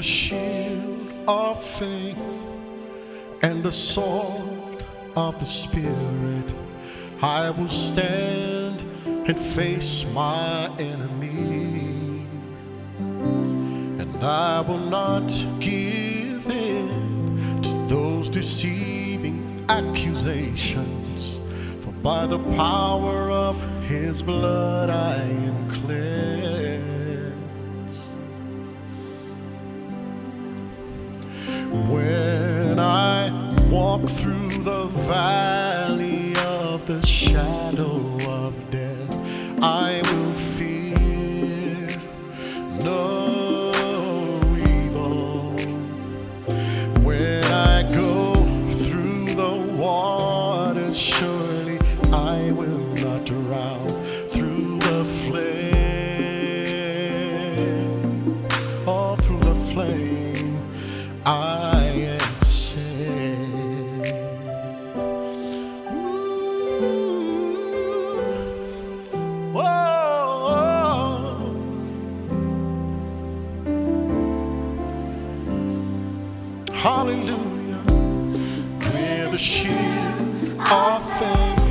shield of faith and the sword of the Spirit, I will stand and face my enemy, and I will not give in to those deceiving accusations, for by the power of His blood I am cleansed. When I walk through the valley of the shadow of death, I will fear no evil. When I go through the waters, surely I will not drown. Through the flame, all through the flame, I am saved. Whoa. Hallelujah. With the shield of faith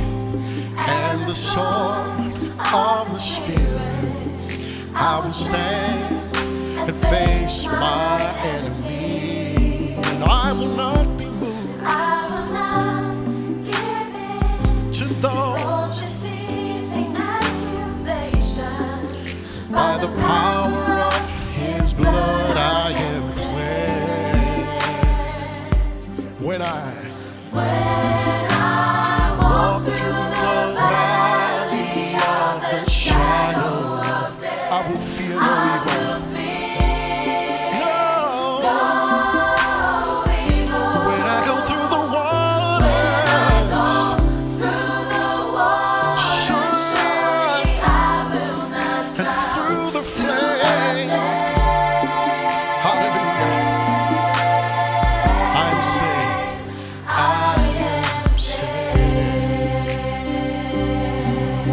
and the sword of the Spirit, I will stand and face my enemy, and I will not be moved. I will not give in to to those deceiving accusations. By the power of His blood I am cleansed. When I walk through the valley of the shadow of death, I will fear no evil.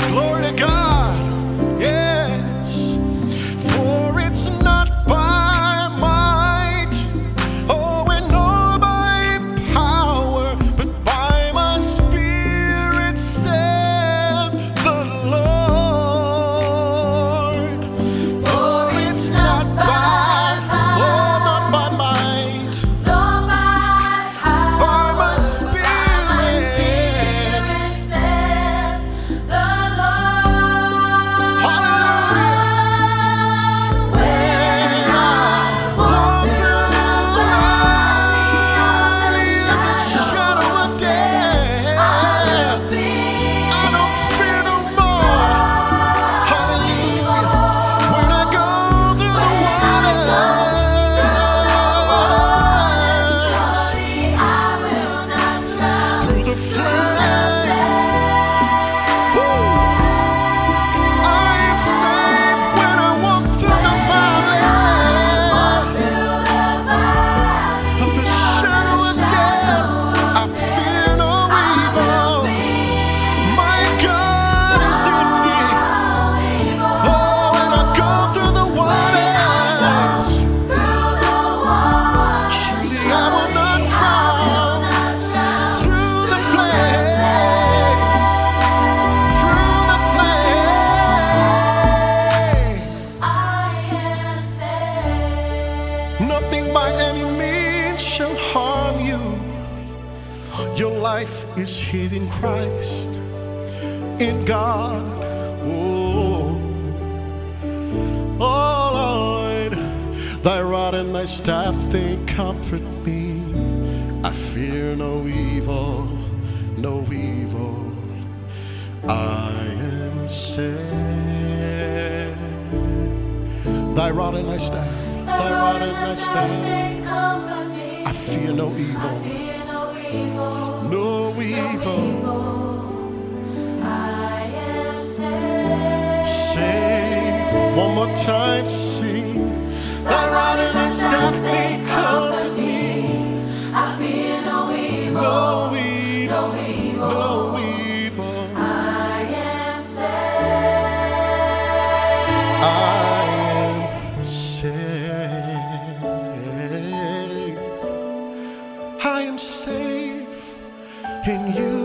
Glory to God, yes. For it's not by might, oh, and nor by power, but by my Spirit, said the Lord. For it's not by might, oh, not by might, nor by power, by my Spirit. Nothing by any means shall harm you. Your life is hid in Christ, in God. Oh, oh Lord, thy rod and thy staff, they comfort me. I fear no evil, no evil. I am saved. Thy rod and thy staff, thy rod and thy staff, I fear no evil, no evil. I am saved. Sing one more time, sing. Thy rod and thy staff, they comfort me. I fear no evil, No evil, no evil. no evil. I am saved. I am saved. safe in you.